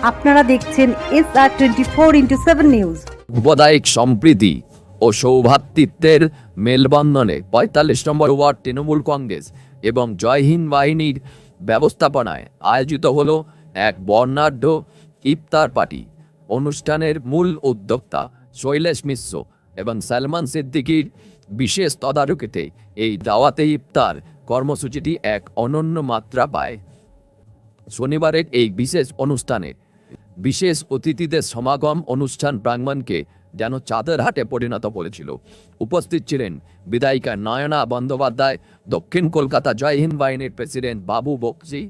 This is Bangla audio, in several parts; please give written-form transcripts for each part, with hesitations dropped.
আপনারা দেখছেন SR24x7 নিউজ। সাম্প্রদায়িক সম্প্রীতি ও সৌভ্রাতৃত্বের মেলবন্ধনে ৪৫ নম্বর ওয়ার্ড তৃণমূল কংগ্রেস এবং জয় হিন্দ বাহিনীর ব্যবস্থাপনায় আয়োজিত হলো এক বর্ণাঢ্য ইফতার পার্টি। অনুষ্ঠানের মূল উদ্যোক্তা শৈলেশ মিশ্র এবং সালমান সিদ্দিকীর বিশেষ তদারকিতে এই দাওয়াতে ইফতার কর্মসূচিটি এক অনন্য মাত্রা পায়। শনিবারের এই বিশেষ অনুষ্ঠানে বিশেষ অতিথিদের সমাগম অনুষ্ঠান প্রাঙ্গণকে যেন চাঁদের হাটে পরিণত করেছিল। উপস্থিত ছিলেন বিধায়িকা নয়না বন্দ্যোপাধ্যায়, দক্ষিণ কলকাতা জয় হিন্দ বাহিনীর প্রেসিডেন্ট বাবু বক্সি,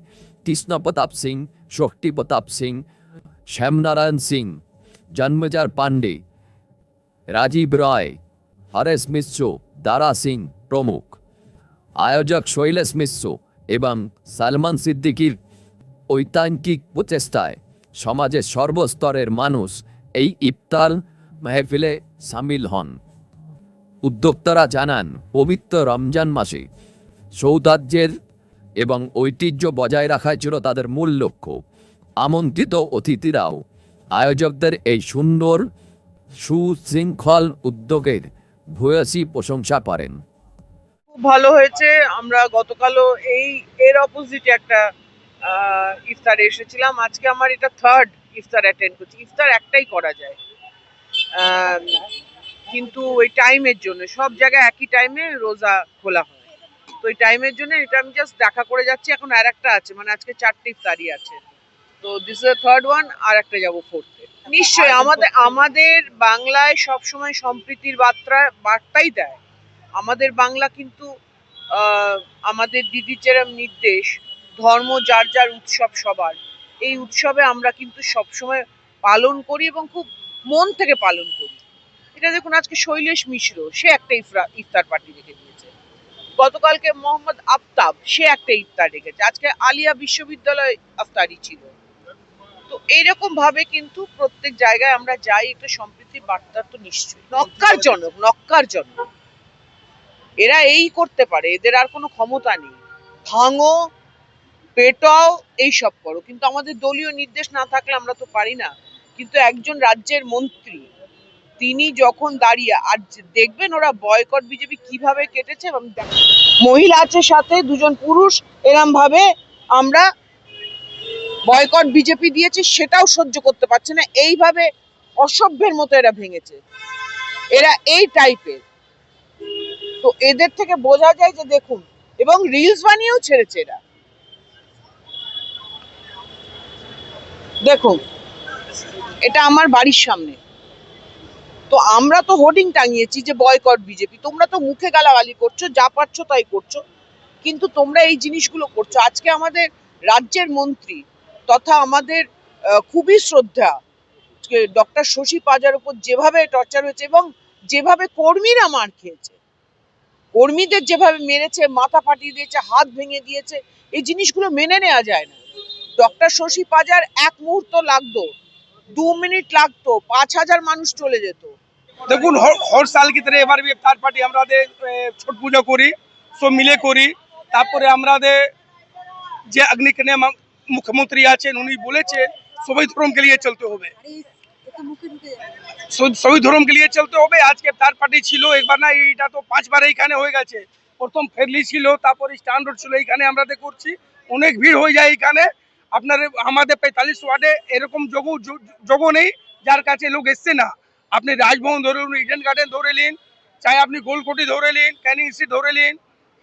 কৃষ্ণ প্রতাপ সিং, শক্তি প্রতাপ সিং, শ্যামনারায়ণ সিং, জন্মজার পান্ডে, রাজীব রায়, হরেশ মিশ্র, দারা সিং প্রমুখ। আয়োজক শৈলেশ মিশ্র এবং সালমান সিদ্দিকীর ঐতান্তিক প্রচেষ্টায় সমাজের সর্বস্তরের মানুষ এই ইফতার মেহফিলে সামিল হন। উদ্যোক্তারা জানান, পবিত্র রমজান মাসে সৌহার্দ্যের এবং ঐতিহ্য বজায় রাখাই ছিল তাদের মূল লক্ষ্য। আমন্ত্রিত অতিথিরাও আয়োজকদের এই সুন্দর সুশৃঙ্খল উদ্যোগের ভূয়সী প্রশংসা করেন। খুব ভালো হয়েছে। আমরা গতকালও এর অপোজিটে একটা ইফতারে এসেছিলাম। আজকে আমার এটা থার্ড ইফতার অ্যাটেন্ড করছি। ইফতার একটাই করা যায়, কিন্তু ওই টাইমের জন্য সব জায়গায় একই টাইমে রোজা খোলা হয়, তো ওই টাইমের জন্য এটা আমি জাস্ট দেখা করে যাচ্ছি। এখন আর একটা আছে, মানে আজকে 4টে ইফতারি আছে, তো দিস ইজ থার্ড ওয়ান, আর একটা যাবো ফোর্থে। নিশ্চয়ই আমাদের বাংলায় সবসময় সম্প্রীতির বার্তাই দেয়। আমাদের বাংলা কিন্তু আমাদের দিদির যেরকম নির্দেশ, ধর্ম যার যার উৎসব সবার, এই উৎসবে আমরা কিন্তু সবসময় পালন করি এবং খুব মন থেকে পালন করি। এটা দেখুন, আজকে শৈলেশ মিশ্র সে একটা ইফতার পার্টি রেখে দিয়েছে, গতকালকে মোহাম্মদ আফতাব সে একটা ইফতার রেখেছে, আজকে আলিয়া বিশ্ববিদ্যালয় ইফতারি ছিল। তো এইরকম ভাবে কিন্তু প্রত্যেক জায়গায় আমরা যাই, একটা সম্প্রীতির বার্তা তো নিশ্চয়ই নক্কারজনক। এরা এই করতে পারে, এদের আর কোনো ক্ষমতা নেই। ভাঙো, পেটাও, এইসব করো, কিন্তু আমাদের দলীয় নির্দেশ না থাকলে আমরা তো পারি না। কিন্তু একজন রাজ্যের মন্ত্রী তিনি যখন দাঁড়িয়ে, আর দেখবেন ওরা বয়কট বিজেপি কিভাবে কেটেছে, এবং মহিলা আছে সাথে, দুজন পুরুষ, এরম ভাবে আমরা বয়কট বিজেপি দিয়েছি, সেটাও সহ্য করতে পারছে না। এইভাবে অসভ্যের মতো এরা ভেঙেছে, এরা এই টাইপের। তো এদের থেকে বোঝা যায় যে দেখুন, এবং রিলস বানিয়েও ছেড়েছে এরা। দেখুন, এটা আমার বাড়ির সামনে, তো আমরা তো হোর্ডিং টাঙিয়েছি যে বয়কট বিজেপি। তোমরা তো মুখে গালাগালি করছো, যা পারছো তাই করছো, কিন্তু তোমরা এই জিনিসগুলো করছো। আজকে আমাদের রাজ্যের মন্ত্রী তথা আমাদের খুবই শ্রদ্ধা ডক্টর শশী পাজার উপর যেভাবে টর্চার হয়েছে, এবং যেভাবে কর্মীরা মার খেয়েছে, কর্মীদের যেভাবে মেরেছে, মাথা ফাটিয়ে দিয়েছে, হাত ভেঙে দিয়েছে, এই জিনিসগুলো মেনে নেওয়া যায় না। ডক্টর শশী পাজার এক মুহূর্ত লাগতো, 2 মিনিট লাগতো, 5000 মানুষ চলে যেত। দেখুন, হর সাল কি तरह এবার ইফতার পার্টি আমাদের ছট পূজা করি, সব মিলে করি। তারপরে আমাদের যে অগ্নিকন্যা মুখ্যমন্ত্রী আছেন, উনি বলেছেন সবাই ধর্মকে নিয়ে চলতে হবে, সবাই ধর্মকে নিয়ে চলতে হবে। আজকে ইফতার পার্টি ছিল, একবার না, এটা তো 5বার এইখানে হয়ে গেছে। প্রথম ফেরলি ছিল, তারপর স্ট্যান্ড রোড ছিল, এইখানে আমরা করছি। অনেক ভিড় হয়ে যায় এইখানে। আপনার আমাদের 45 ওয়ার্ডে এরকম যোগ নেই যার কাছে লোক এসছে না। আপনি রাজভবন ধরে নিন, ইডেন গার্ডেন ধরে নিন, চাहे আপনি গোলকোটি ধরে নিন, ক্যানিং স্ট্রিট ধরে নিন,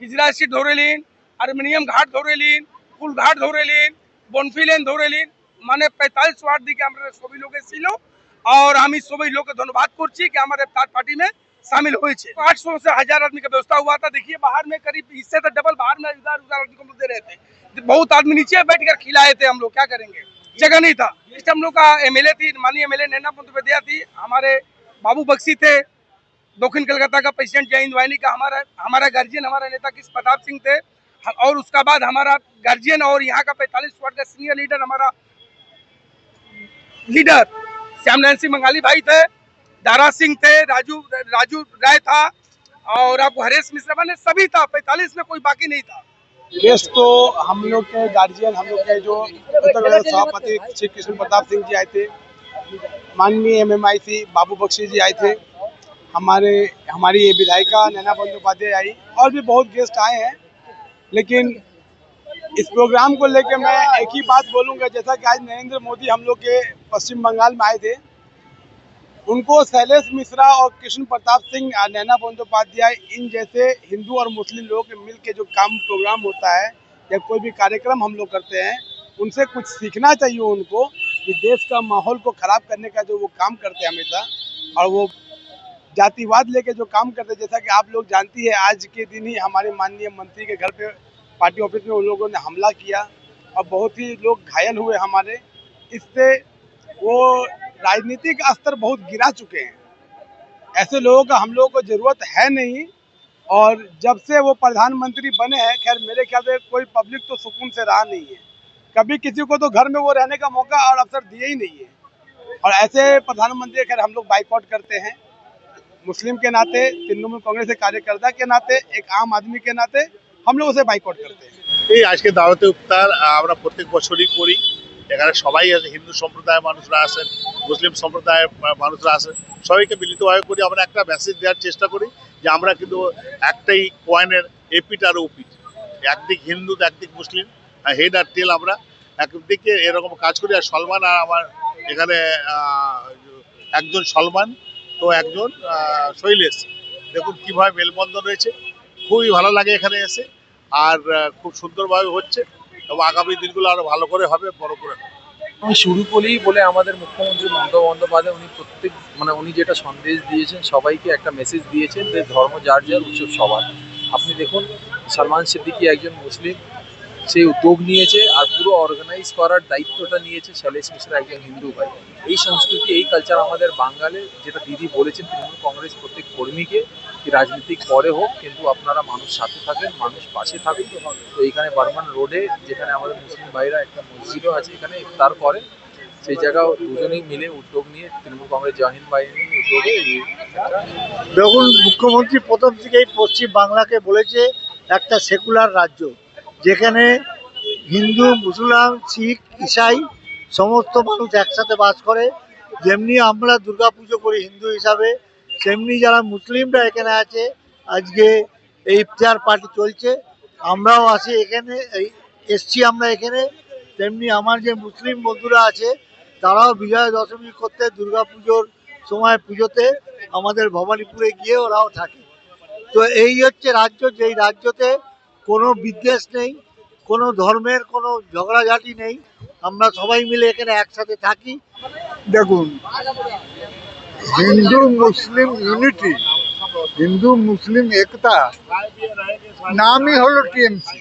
হিজরা স্ট্রিট ধরে নিন, আর্মেনিয়াম ঘাট ধরে নিন, ফুল ঘাট ধরে নিন, বনফি লেন ধরে নিন, মানে 45 ওয়ার্ড দিকে আমরা সবই লোক এসেছিল। और हम इस सभी लोग को धन्यवाद करছি कि हमारे इफ्तार पार्टी में शामिल हुए। 800 से 1000 आदमी का व्यवस्था हुआ था। देखिए, बाहर में करीब इससे तो डबल बाहर में उधर आदमी को दे रहे थे। बहुत आदमी नीचे बैठकर खिलाए थे। हम लोग क्या करेंगे, जगह नहीं था। इस हम लोग का एमएलए थी, माननीय एमएलए नैना बंदोपाध्याय थी, हमारे बाबू बक्सी थे, दक्षिण कलकत्ता का प्रेसिडेंट जय हिंद वाहिनी का हमारा गार्जियन, हमारा नेता कृष्ण प्रताप सिंह थे, और उसका बाद हमारा गार्जियन और यहाँ का 45 वार्ड का सीनियर लीडर, हमारा लीडर श्यामनारायण सिंह बंगाली भाई थे, दारा सिंह थे, राजू राय था, और आपको हरेश मिश्रा ने सभी था। 45 में कोई बाकी नहीं था। गेस्ट तो हम लोग के गार्जियन, हम लोग के जो उत्तर प्रदेश सभापति श्री कृष्ण प्रताप सिंह जी आए थे, माननीय MMIC बाबू बख्शी जी आए थे, हमारी विधायिका नैना बंदोपाध्याय आई, और भी बहुत गेस्ट आए हैं। लेकिन इस प्रोग्राम को लेकर मैं एक ही बात बोलूँगा, जैसा कि आज नरेंद्र मोदी हम लोग के पश्चिम बंगाल में आए थे, उनको शैलेश मिश्रा और कृष्ण प्रताप सिंह, नैना बंदोपाध्याय, इन जैसे हिंदू और मुस्लिम लोगों के मिल के जो काम प्रोग्राम होता है या कोई भी कार्यक्रम हम लोग करते हैं, उनसे कुछ सीखना चाहिए उनको, कि देश का माहौल को खराब करने का जो वो काम करते हैं हमेशा, और वो जातिवाद लेके जो काम करते हैं, जैसा कि आप लोग जानती है, आज के दिन ही हमारे माननीय मंत्री के घर पे पार्टी ऑफिस में उन लोगों ने हमला किया और बहुत ही लोग घायल हुए हमारे। इससे वो राजनीतिक स्तर बहुत गिरा चुके हैं। ऐसे लोगों का हम लोगों को जरूरत है नहीं, और जब से वो प्रधानमंत्री बने हैं, खैर मेरे ख्याल से कोई पब्लिक तो सुकून से रहा नहीं है, कभी किसी को तो घर में वो रहने का मौका और अवसर दिए ही नहीं है। और ऐसे प्रधानमंत्री खैर हम लोग बाइकआउट करते हैं, मुस्लिम के नाते, तृणमूल कांग्रेस के कार्यकर्ता के नाते, एक आम आदमी के नाते हम लोग उसे बाइकआउट करते हैं। এই আজকে দাওয়াতে ইফতার আমরা প্রত্যেক বছরই করি। এখানে সবাই আছে, হিন্দু সম্প্রদায়ের মানুষরা আসেন, মুসলিম সম্প্রদায়ের মানুষরা আসেন, সবাইকে মিলিতভাবে করি। আমরা একটা মেসেজ দেওয়ার চেষ্টা করি যে আমরা কিন্তু একটাই কয়েনের এপিঠ আর ওপিঠ, একদিক হিন্দু একদিক মুসলিম, হেড আর টেল। আমরা একদিকে এরকম কাজ করি। আর সলমান আর আমার এখানে একজন সলমান তো একজন শৈলেশ, দেখুন কীভাবে মেলবন্ধন রয়েছে, খুবই ভালো লাগে এখানে এসে। আর খুব সুন্দরভাবে হচ্ছে, এবং আগামী দিনগুলো আরো ভালো করে হবে, বড় করে হবে। আমি শুরু করেই বলে আমাদের মুখ্যমন্ত্রী মমতা বন্দ্যোপাধ্যায় উনি যেটা সন্দেশ দিয়েছেন, সবাইকে একটা মেসেজ দিয়েছেন যে ধর্ম যার যার, উৎসব সবার। আপনি দেখুন, সালমান সিদ্দিকী একজন মুসলিম, সেই উদ্যোগ নিয়েছে, আর পুরো অর্গানাইজ করার দায়িত্বটা নিয়েছে শৈলেশ মিশ্রা, একজন হিন্দু ভাই। এই সংস্কৃতি, এই কালচার আমাদের বাঙালি, যেটা দিদি বলেছেন, তৃণমূল কংগ্রেস প্রত্যেক কর্মীকে রাজনীতিক পরে হোক, কিন্তু আপনারা মানুষ সাথে থাকেন, মানুষ পাশে থাকুন। তো এইখানে বর্মান রোডে, যেখানে আমাদের মুসলিম ভাইরা একটা মসজিদও আছে, এখানে ইফতার করে, সেই জায়গাও দুজনেই মিলে উদ্যোগ নিয়ে তৃণমূল কংগ্রেস জহিন বাহিনীর উদ্যোগে দেখুন, মুখ্যমন্ত্রী প্রথম থেকেই পশ্চিম বাংলাকে বলেছে একটা সেকুলার রাজ্য, যেখানে হিন্দু, মুসলমান, শিখ, ইসাই সমস্ত মানুষ একসাথে বাস করে। যেমনি আমরা দুর্গাপুজো করি হিন্দু হিসাবে, সেমনি যারা মুসলিমরা এখানে আছে, আজকে এই ইফতার পার্টি চলছে, আমরাও আসি এখানে, এসছি আমরা এখানে। তেমনি আমার যে মুসলিম বন্ধুরা আছে, তারাও বিজয়া দশমী করতে, দুর্গাপুজোর সময় পুজোতে আমাদের ভবানীপুরে গিয়ে ওরাও থাকে। তো এই হচ্ছে রাজ্য, যেই রাজ্যতে কোনো বিদ্বেষ নেই, কোনো ধর্মের কোনো ঝগড়াঝাটি নেই, আমরা সবাই মিলে এখানে একসাথে থাকি। দেখুন, হিন্দু মুসলিম ইউনিটি, হিন্দু মুসলিম একতা নামই হলো টিএমসি।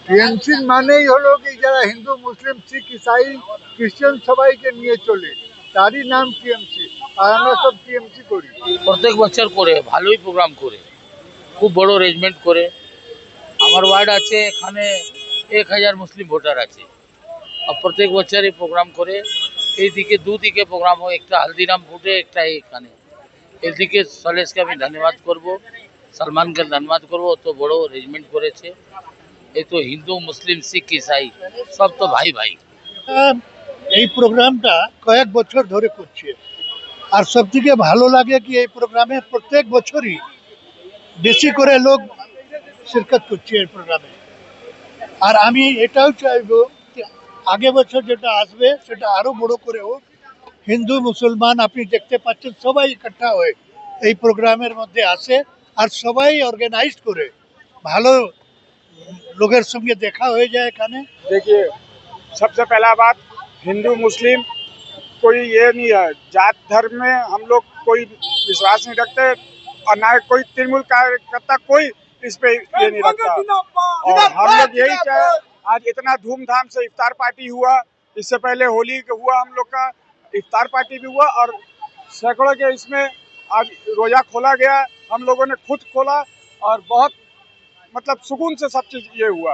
টিএমসির মানেই হলো কি যারা হিন্দু, মুসলিম, শিখ, ইসাই, খ্রিস্টান সবাইকে নিয়ে চলে, তারই নাম টিএমসি। আর আমরা সব টিএমসি করি। প্রত্যেক বছর করে ভালোই প্রোগ্রাম করে, খুব বড় অ্যারেঞ্জমেন্ট করে। আমার ওয়ার্ড আছে, এখানে 1000 মুসলিম ভোটার আছে, আর প্রত্যেক বছরই প্রোগ্রাম করে। এইদিকে দুদিকে প্রোগ্রাম হয়, একটা হালদিরাম ফুটে, একটা এখানে। এদিকে শৈলেশকে আমি ধন্যবাদ করব, সলমানকে ধন্যবাদ করব, তো বড় অ্যারেঞ্জমেন্ট করেছে। এই তো হিন্দু, মুসলিম, শিখ, ইসাই সব তো ভাই ভাই। এই প্রোগ্রামটা কয়েক বছর ধরে করছে, আর সবথেকে ভালো লাগে কি এই প্রোগ্রামে প্রত্যেক বছরই বেশি করে লোক শিরকত করছে এই প্রোগ্রামে। আর আমি এটাও চাইবো যে আগে বছর যেটা আসবে সেটা আরো বড় করে হোক। হিন্দু, মুসলমান আপনি দেখতে পাচ্ছেন সবাই ইকट्ठा হয়ে এই প্রোগ্রামের মধ্যে আসে, আর সবাই অর্গানাইজ করে, ভালো লোকের সঙ্গে দেখা হয়ে যায় এখানে। देखिए, सबसे पहला बात, हिंदू मुस्लिम कोई ये नहीं है, जात धर्म में हम लोग कोई विश्वास नहीं रखते, और ना कोई तृणमूल कार्यकर्ता कोई इस पे ये नहीं रखता। और हम लोग यही चाहे, आज इतना धूमधाम से इफ्तार पार्टी हुआ, इससे पहले होली हुआ, हम लोग का इफ्तार पार्टी भी हुआ, और सैकड़ों के इसमें आज रोजा खोला गया, हम लोगों ने खुद खोला, और बहुत मतलब सुकून से सब चीज़ ये हुआ।